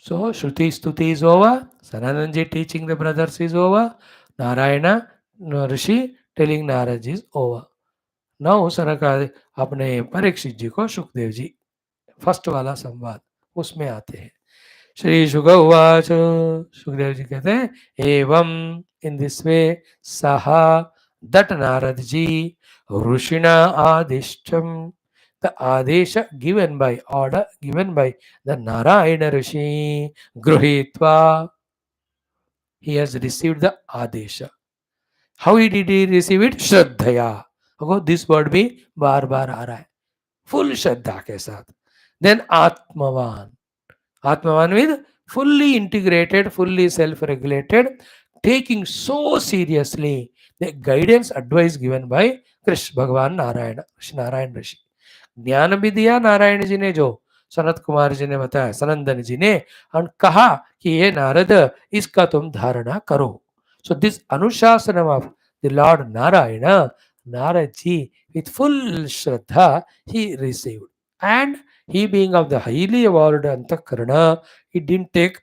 So Shruti Stuti is over. Sanananji teaching the brothers is over. Narayana Rishi telling Narad is over. Now Sanaka अपने परीक्षित जी को Sukhdev ji first वाला संवाद उसमें आते हैं. श्री शुक उवाच. सुखदेव जी कहते हैं एवं इन दिस वे सहा दट नारद जी ऋषिणा आदिष्टम. The adesha given by order given by the Narayana Rishi Gruhitva. He has received the adesha. How did he receive it? Shraddhaya. देखो this word भी बार बार आ रहा है फुल श्रद्धा के साथ. Then Atmavan. Atmavan with fully integrated, fully self-regulated, taking so seriously the guidance, advice given by Krishna Bhagavan Narayana, Narayan Rishi. ज्ञान भी दिया नारायण जी ने, जो सनत कुमार जी ने बताया, सनंदन जी ने, और कहा कि ये नारद इसका तुम धारणा करो. सो दिस अनुशासन of the lord Narayan, Narad ji with full Shraddha he received. And he being of the highly evolved Antakarana, it didn't take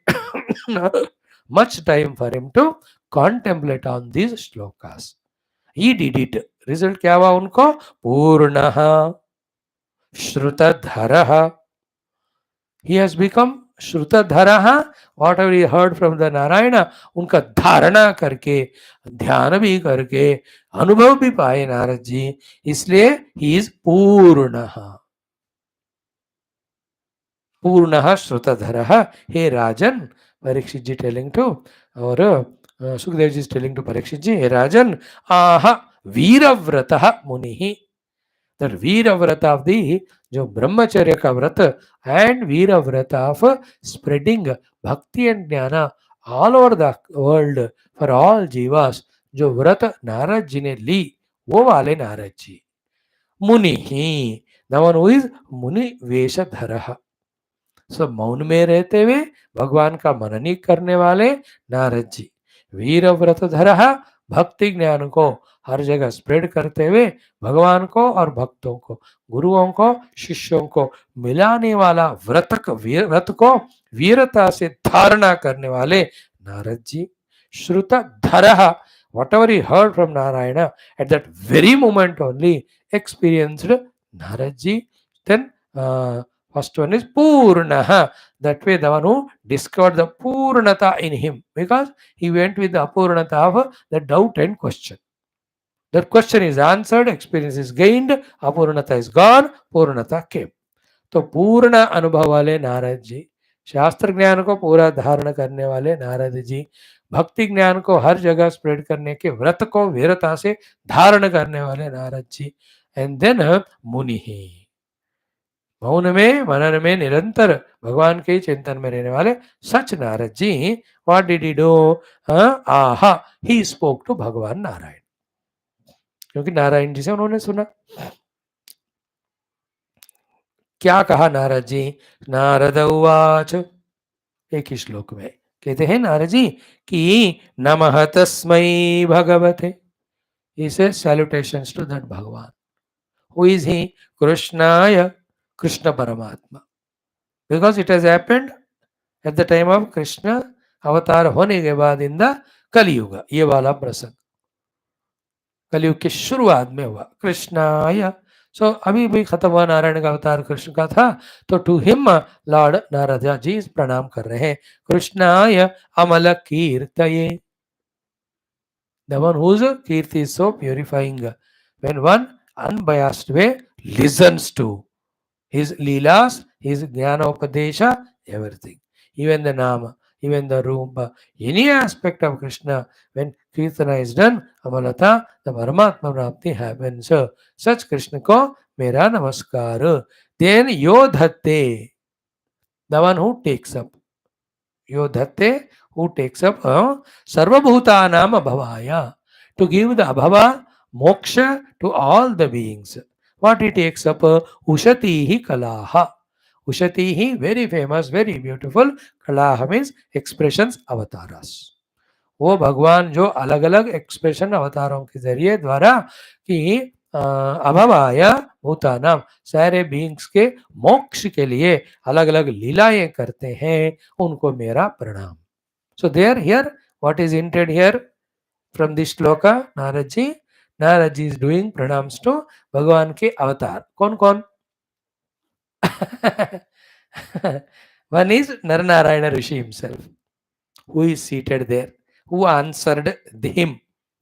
much time for him to contemplate on these shlokas. He did it. Result क्या हुआ उनको? पूर्णः श्रुतधरः. He has become श्रुतधरः. Whatever he heard from the Narayana, उनका धारणा करके, ध्यान भी करके, अनुभव भी पाए नारद जी, इसलिए he is पूर्णः. पूर्णः श्रुतधरः. हे राजन, परीक्षित जी टेलिंग टू, और सुखदेव जी टेलिंग टू परीक्षित जी, हे राजन, आह वीरव्रतः मुनिः. That Veera Vrata of the जो ब्रह्मचर्य का व्रत and Veera Vrata of spreading bhakti and jnana all over the world for all jivas, जो व्रत नारद जी ने ली, वो वाले नारद जी. मुनि ही, the one who is मुनि वेशधरः. सो मौन में रहते हुए भगवान का मनन करने वाले नारद जी. वीर व्रतधरः, भक्ति ज्ञान को हर जगह स्प्रेड करते हुए भगवान को और भक्तों को, गुरुओं को, शिष्यों को मिलाने वाला व्रत को वीरता से धारणा करने वाले Narad ji. श्रुतधरः, whatever he heard from Narayana at that very moment only experienced Narad ji. Then first one is Purnaha. That way the one who discovered the Purnata in him, because he went with the Apurnata of the doubt and question. That question is answered, experience is gained, Apurnata is gone, Purnata came. तो पूर्ण अनुभव वाले नारद जी, शास्त्र ज्ञान को पूरा धारण करने वाले नारद जी, भक्ति ज्ञान को हर जगह स्प्रेड करने के व्रत को वीरता से धारण करने वाले नारद जी. एंड देन मुनि ही, मौन में मनन में निरंतर भगवान के चिंतन में रहने वाले such Narad ji. What did he do? Aha, he spoke to भगवान नारायण, क्योंकि नारायण जी से उन्होंने सुना. क्या कहा नारद जी? नारद उवाच, एक ही श्लोक में कहते हैं नारद जी कि नमः तस्मै भगवते. He says salutations to that Bhagavan. Who is he? Krishnaya, Krishna Paramatma. Because it has happened at the time of Krishna अवतार होने के बाद इन द कलयुग. ये वाला प्रसंग कलयुग की शुरुआत में हुआ. कृष्णाय, सो अभी भी खत्म हुआ नारायण का अवतार कृष्ण का था, तो टू हिम लॉर्ड नारदा जी प्रणाम कर रहे हैं. कृष्णाय अमल कीर्तये. The one whose kirti is so purifying, when one unbiased way listens to his leelas, his jnana upadesha, everything, even the nama, even the rumba, any aspect of Krishna, when kirtana is done, amalata, the Paramatma Prapti happens. Such Krishna ko mera namaskar. Then yodhate, the one who takes up. Yodhate, who takes up Sarvabhutanam Abhavaya, to give the Abhava moksha to all the beings. What he takes up? Ushatihi Kalaha. Ushatihi, very famous, very beautiful. Kalaha means expressions, avatars. वो भगवान जो अलग अलग expression अवतारों के जरिए द्वारा कि अभवाय भूतानाम सारे बीइंग्स के मोक्ष के लिए अलग अलग लीलाएं करते हैं, उनको मेरा प्रणाम. So there here what is intended here from this shloka? Narad ji is doing pranams to भगवान के अवतार. कौन कौन? One is Nar Narayan rishi himself, who is seated there, who answered him,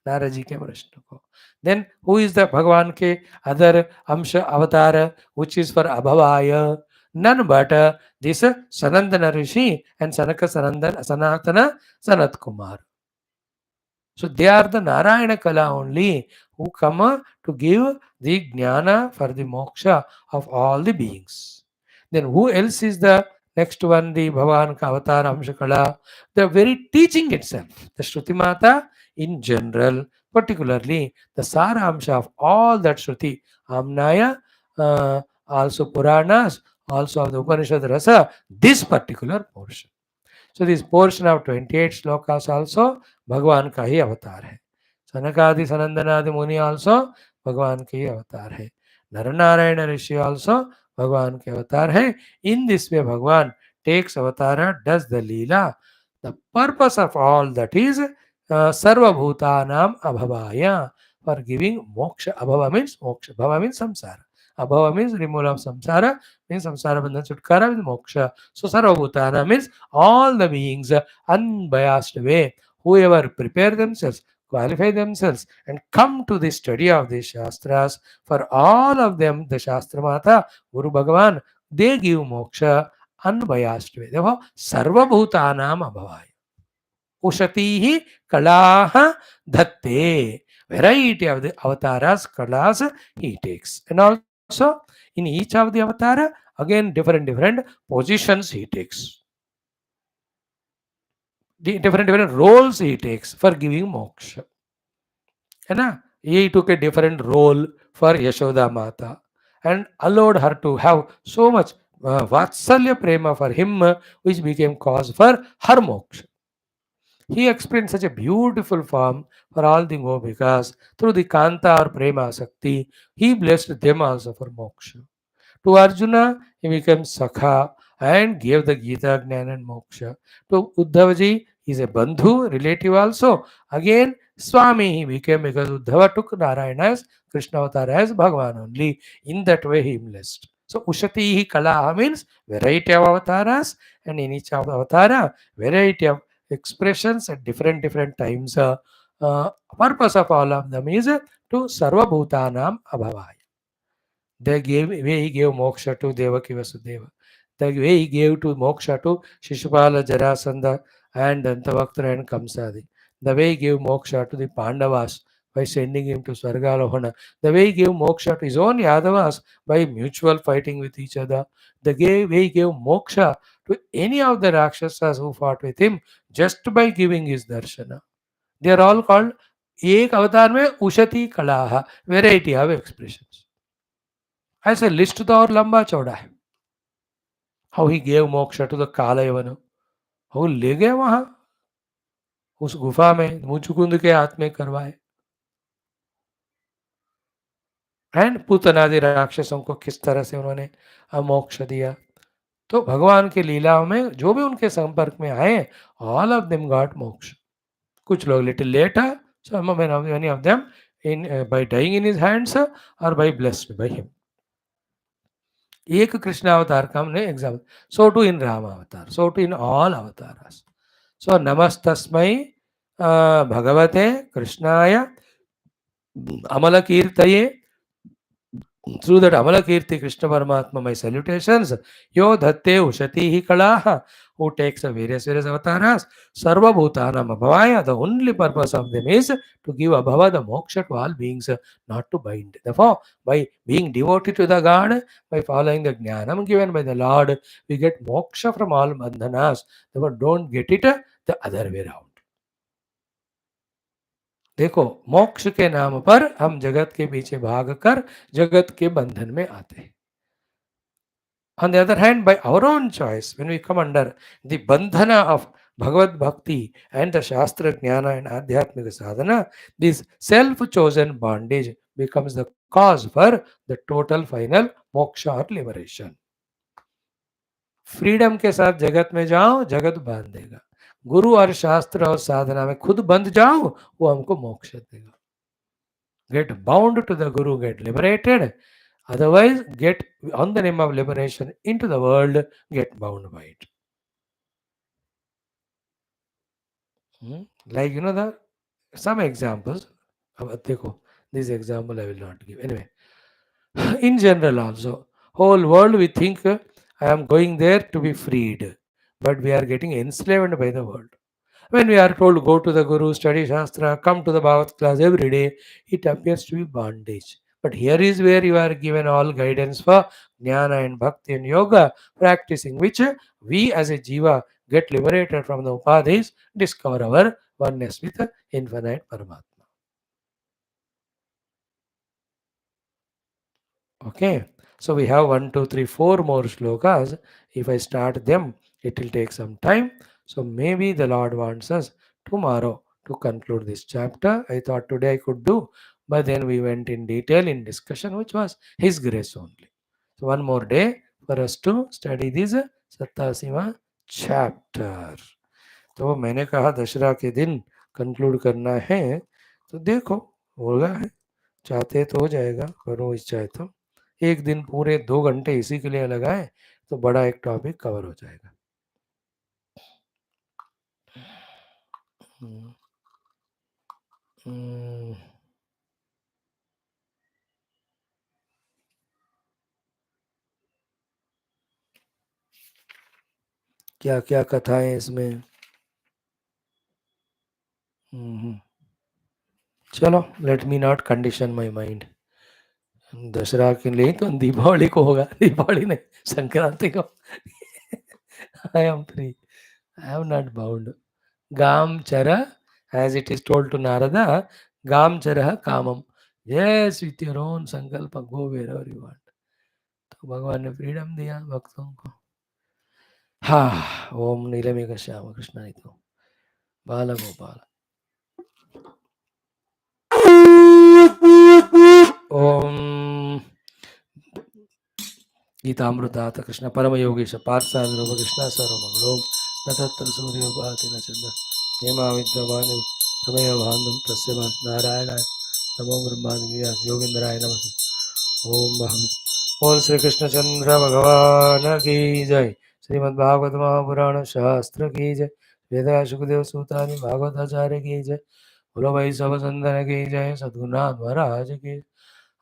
Narad ji के प्रश्न को. Then who is the भगवान के other अंश अवतार which is for abhavaya? None but this Sanandana Rishi and Sanaka Sanatana Sanat Kumar. So they are the Narayana Kala only who come to give the jnana for the moksha of all the beings. Then who else is the next one? The Bhagavan ka avatar Amsha Kala. The very teaching itself, the Shruti Mata in general, particularly the Sara Amsha of all that Shruti, Amnaya, also Puranas, also of the Upanishad Rasa, this particular portion. So this portion of 28 shlokas also भगवान का ही अवतार है. सनकादि सनंदनादि मुनि also भगवान के ही अवतार है. नर नारायण ऋषि also भगवान के अवतार है. In this way भगवान takes avatar, does the leela. The purpose of all that is sarvabhutanam abhavaya, for giving moksha. Abhava means moksha, bhava means samsara, abhava means removal of samsara, means samsara bandhan chutkara with moksha. So sarvabhutana means all the beings, unbiased way, whoever prepare themselves, qualify themselves, and come to the study of the Shastras, for all of them, the Shastra Mata, Guru Bhagavan, they give moksha unbiased way. Therefore, Sarvabhutanam Abhavaya. Ushatihi Kalaha Dhatte. Variety of the avatars, kalas he takes. And also, in each of the avatar, again different positions he takes. The different roles he takes for giving moksha. And he took a different role for Yashoda Mata and allowed her to have so much Vatsalya Prema for him, which became cause for her moksha. He explained such a beautiful form for all the Gopikas through the Kanta or Prema Sakti. He blessed them also for moksha. To Arjuna, he became Sakha and gave the Gita, Jnana and Moksha. To Uddhavaji, he is a Bandhu, relative also. Again, Swami he became because Uddhava took Narayana as Krishna avatar as Bhagavan only. In that way he blessed. So Ushatihi Kalaha means variety of avatars, and in each of avatara, variety of expressions at different times. Purpose of all of them is to Sarva Bhutanam Abhavaya. The way he gave moksha to Devaki Vasudeva, the way he gave to moksha to Shishupala, Jarasandha, and Dantavaktra and Kamsadi, the way he gave moksha to the Pandavas by sending him to Swargalohana, the way he gave moksha to his own Yadavas by mutual fighting with each other, the way he gave moksha to any of the Rakshasas who fought with him just by giving his darshana. They are all called एक अवतार में उशति कला, variety of expressions. ऐसे list तो और लंबा चौड़ा है. हाउ ही गेव मोक्ष टू द कालयवन, हाउ ले गए वहां उस गुफा में, मुचुकुंद के हाथ में करवाए, एंड पूतनादि राक्षसों को किस तरह से उन्होंने मोक्ष दिया. तो भगवान की लीलाओं में जो भी उनके संपर्क में आए, ऑल ऑफ देम गॉट मोक्ष. कुछ लोग little letter, many of them by dying in his hands or by blessed by him. एक कृष्ण अवतार का हमने एग्जाम्पल. सो टू इन राम अवतार, सो टू इन ऑल अवतारास. सो नमस्तस्मै भगवते कृष्णाय अमल कीर्तये Through that Amalakirti Krishna Paramatma, my salutations. Yo dhatte ushati hi kalaha, who takes the various avatars, Sarva Bhutanam Abhavaya. The only purpose of them is to give Abhava, the moksha, to all beings, not to bind. Therefore, by being devoted to the God, by following the Jnanam given by the Lord, we get moksha from all bandhanas. Therefore, don't get it the other way around. देखो, मोक्ष के नाम पर हम जगत के पीछे भागकर जगत के बंधन में आते हैं. On the other hand, by our own choice, when we come under the bandhana of Bhagavad Bhakti and the Shastra Jnana and Adhyatmika Sadhana, this self-chosen bondage becomes the cause for the total final moksha or liberation. Freedom के साथ जगत में जाओ, जगत बांध देगा. गुरु और शास्त्र और साधना में खुद बंध जाओ, वो हमको मोक्ष देगा. Get bound to the Guru, get liberated. Otherwise, get on the name of liberation into the world, get bound by it. Like, the some examples. This example I will not give. Anyway, in general also, whole world we think I am going there to be freed, but we are getting enslaved by the world. When we are told go to the Guru, study Shastra, come to the Bhagavad class every day, it appears to be bondage. But here is where you are given all guidance for Jnana and Bhakti and Yoga, practicing which we as a Jiva get liberated from the Upadhis, discover our oneness with the infinite Paramatma. Okay, so we have 1, 2, 3, 4 more shlokas. If I start them, it will take some time. So maybe the Lord wants us tomorrow to conclude this chapter. I thought today I could do, but then we went in detail in discussion, which was His grace only. So one more day for us to study this Sattasima chapter. तो मैंने कहा दशहरा के दिन conclude करना है, तो देखो होगा है, चाहते तो हो जाएगा, करो इच्छा है तो एक दिन पूरे 2 घंटे इसी के लिए लगाए तो बड़ा एक टॉपिक कवर हो जाएगा. हम्म, हम्म, क्या क्या कथाएं इसमें. चलो, let me not condition my mind. Dussehra के लिए तो दीपावली को होगा, दीपावली नहीं, संक्रांति को. I am free, I am not bound. गाम चर, as it is told to Narada, Gam Charah Kamam. Yes, with your own sankalpa, go wherever you want. तो भगवान ने फ्रीडम दिया भक्तों को. हाँ, ओम नीलमेघ श्याम कृष्णाय तो बाल गोपाल. ओम गीतामृतात कृष्ण परम योगेश पार्थसाधन कृष्ण सर्वमंगलों न तत्र सूर्योपाधि न चंद्र हेमा विद्यमान तमेव भानुं तस्य नारायणाय नमो ब्रह्मादिव्या योगेंद्राय नमः. ओम भगवत बोल श्री कृष्णचंद्र भगवान की जय. श्रीमद् भागवत महापुराण शास्त्र की जय. वेदा सुखदेव सूतानि भागवताचार्य की जय. बोलो भाई सब संतन की जय. सद्गुरुनाथ महाराज की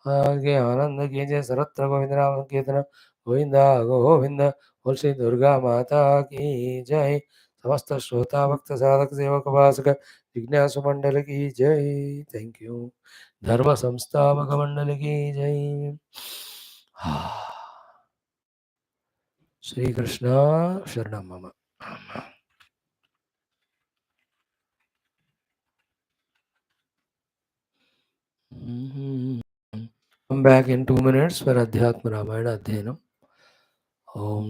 आगे आनंद की जय. सर्वत्र गोविंद नाम कीर्तन गोविंदा गोविंद. बोल श्री दुर्गा माता की जय. समस्त श्रोता भक्त साधक सेवक उपासक जिज्ञासु मंडल की जय. Thank you. धर्म संस्थापक मंडल की जय. श्री कृष्ण शरणम मम. Come back in 2 minutes for Adhyatma Ramayana Adhyanam. Om